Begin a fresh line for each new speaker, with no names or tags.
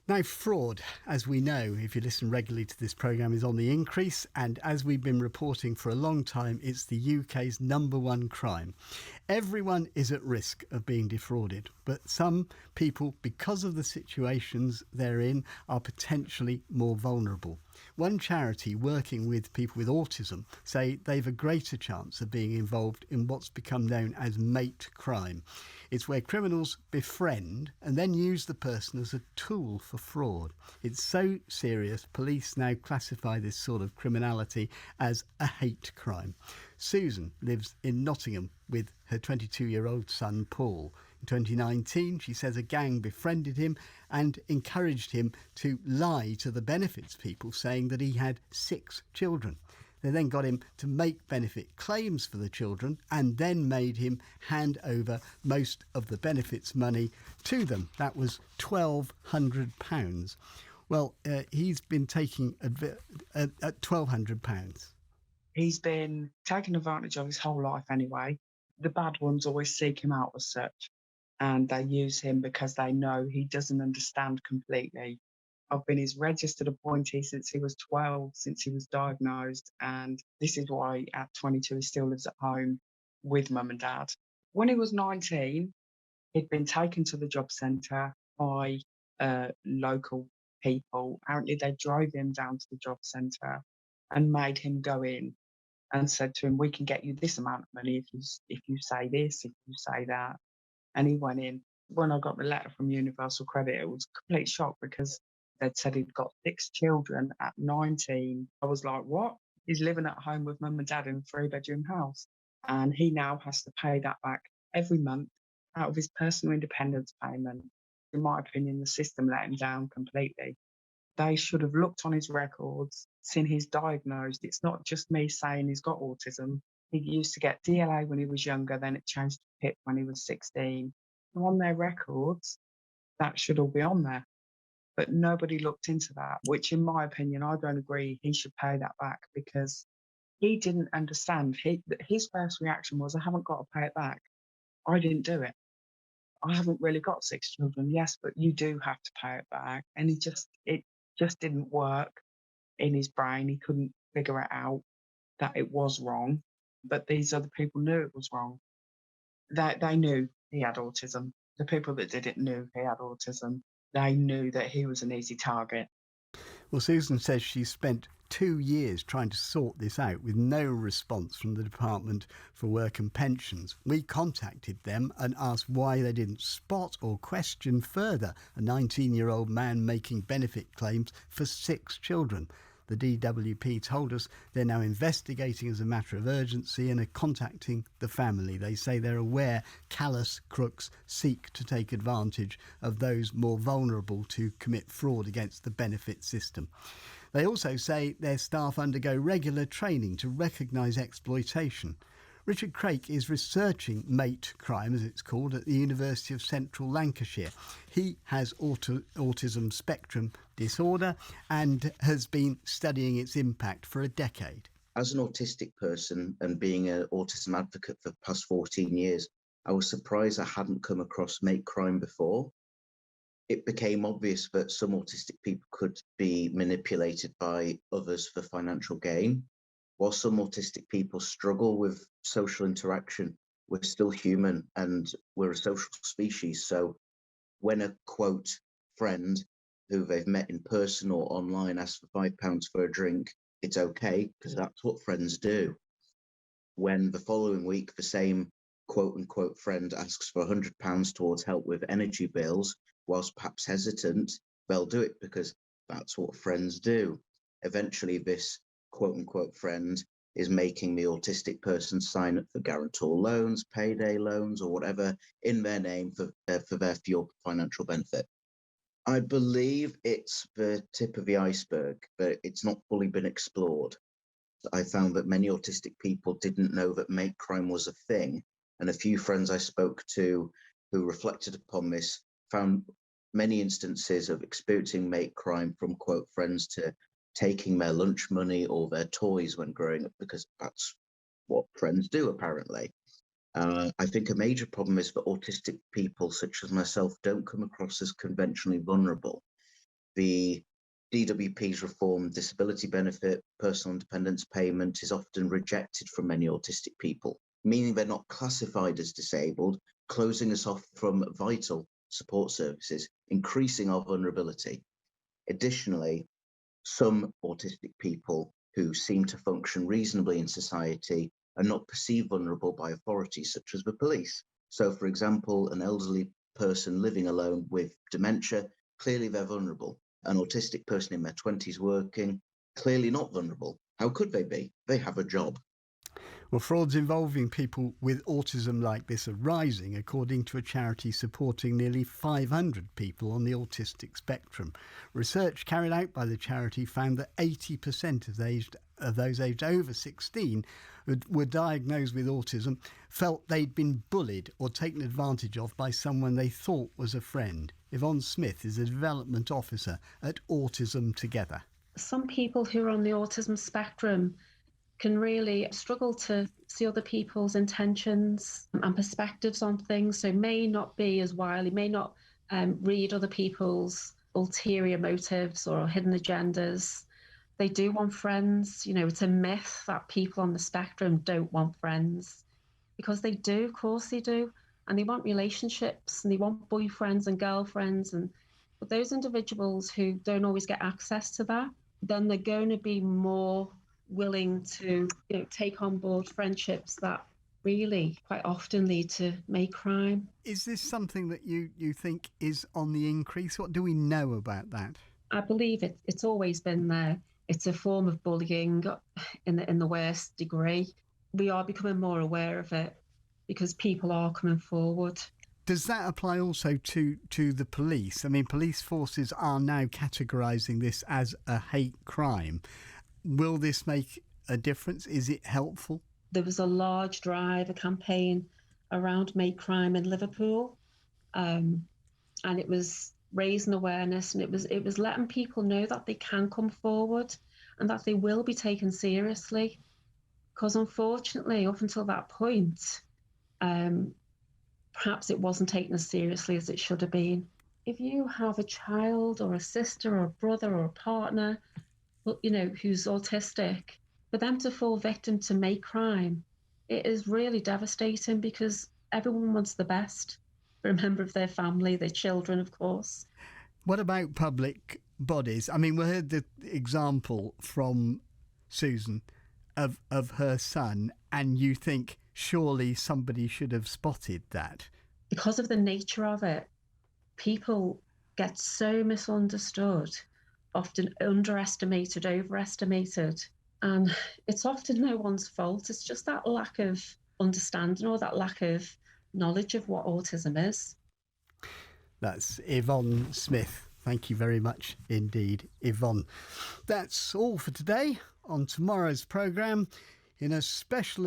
Now, fraud, as we know, if you listen regularly to this programme, is on the increase. And as we've been reporting for a long time, it's the UK's number one crime. Everyone is at risk of being defrauded, but some people, because of the situations they're in, are potentially more vulnerable. One charity working with people with autism say they've a greater chance of being involved in what's become known as mate crime. It's where criminals befriend and then use the person as a tool for fraud. It's so serious, police now classify this sort of criminality as a hate crime. Susan lives in Nottingham with her 22-year-old son, Paul. In 2019, she says a gang befriended him and encouraged him to lie to the benefits people, saying that he had 6 children. They then got him to make benefit claims for the children and then made him hand over most of the benefits money to them. That was £1,200. Well, he's been taking at £1,200.
He's been taken advantage of his whole life anyway. The bad ones always seek him out as such, and they use him because they know he doesn't understand completely. I've been his registered appointee since he was 12, since he was diagnosed, and this is why at 22 he still lives at home with mum and dad. When he was 19, he'd been taken to the job centre by local people. Apparently they drove him down to the job centre and made him go in and said to him, "We can get you this amount of money if you say this, if you say that." And he went in. When I got the letter from Universal Credit, it was a complete shock because they'd said he'd got 6 children at 19. I was like, what? He's living at home with mum and dad in a 3-bedroom house. And he now has to pay that back every month out of his personal independence payment. In my opinion, the system let him down completely. They should have looked on his records, seen he's diagnosed. It's not just me saying he's got autism. He used to get DLA when he was younger, then it changed to PIP when he was 16. On their records, that should all be on there. But nobody looked into that, which in my opinion, I don't agree he should pay that back because he didn't understand. His first reaction was, I haven't got to pay it back. I didn't do it. I haven't really got 6 children. Yes, but you do have to pay it back. And it just didn't work in his brain. He couldn't figure it out that it was wrong. But these other people knew it was wrong. They knew he had autism. The people that did it knew he had autism. They knew that he was an easy target.
Well, Susan says she spent 2 years trying to sort this out with no response from the Department for Work and Pensions. We contacted them and asked why they didn't spot or question further a 19-year-old man making benefit claims for 6 children. The DWP told us they're now investigating as a matter of urgency and are contacting the family. They say they're aware callous crooks seek to take advantage of those more vulnerable to commit fraud against the benefit system. They also say their staff undergo regular training to recognise exploitation. Richard Craik is researching mate crime, as it's called, at the University of Central Lancashire. He has autism spectrum disorder and has been studying its impact for a decade.
As an autistic person and being an autism advocate for the past 14 years, I was surprised I hadn't come across mate crime before. It became obvious that some autistic people could be manipulated by others for financial gain. While some autistic people struggle with social interaction, we're still human and we're a social species. So when a quote friend who they've met in person or online asks for £5 for a drink, it's okay because that's what friends do. When the following week the same quote unquote friend asks for £100 towards help with energy bills, whilst perhaps hesitant, they'll do it because that's what friends do. Eventually this quote unquote friend is making the autistic person sign up for guarantor loans, payday loans, or whatever in their name for their financial benefit. I believe it's the tip of the iceberg, but it's not fully been explored. I found that many autistic people didn't know that mate crime was a thing, and a few friends I spoke to who reflected upon this found many instances of experiencing mate crime from quote friends to taking their lunch money or their toys when growing up, because that's what friends do apparently. I think a major problem is that autistic people, such as myself, don't come across as conventionally vulnerable. The DWP's reform disability benefit, personal independence payment is often rejected from many autistic people, meaning they're not classified as disabled, closing us off from vital support services, increasing our vulnerability. Additionally, some autistic people who seem to function reasonably in society are not perceived vulnerable by authorities such as the police. So, for example, an elderly person living alone with dementia, clearly they're vulnerable. An autistic person in their 20s working, clearly not vulnerable. How could they be? They have a job.
Well, frauds involving people with autism like this are rising, according to a charity supporting nearly 500 people on the autistic spectrum. Research carried out by the charity found that 80% of those aged over 16 who were diagnosed with autism felt they'd been bullied or taken advantage of by someone they thought was a friend. Yvonne Smith is a development officer at Autism Together.
Some people who are on the autism spectrum can really struggle to see other people's intentions and perspectives on things, so may not be as wily, may not read other people's ulterior motives or hidden agendas. They do want friends. You know, it's a myth that people on the spectrum don't want friends, because they do, of course they do, and they want relationships and they want boyfriends and girlfriends, but those individuals who don't always get access to that, then they're going to be more willing to take on board friendships that really quite often lead to make crime.
Is this something that you think is on the increase? What do we know about that?
I believe it's always been there. It's a form of bullying in the worst degree. We are becoming more aware of it because people are coming forward.
Does that apply also to the police? I mean, police forces are now categorising this as a hate crime. Will this make a difference? Is it helpful?
There was a large drive, a campaign around Make Crime in Liverpool, and it was raising awareness, and it was letting people know that they can come forward and that they will be taken seriously. Because unfortunately, up until that point, perhaps it wasn't taken as seriously as it should have been. If you have a child or a sister or a brother or a partner, who's autistic, for them to fall victim to Make Crime, it is really devastating, because everyone wants the best for a member of their family, their children, of course.
What about public bodies? I mean, we heard the example from Susan of her son, and you think surely somebody should have spotted that.
Because of the nature of it, people get so misunderstood, often underestimated, overestimated, and it's often no one's fault. It's just that lack of understanding or that lack of knowledge of what autism is.
That's Yvonne Smith. Thank you very much indeed, Yvonne. That's all for today. On tomorrow's programme, in a special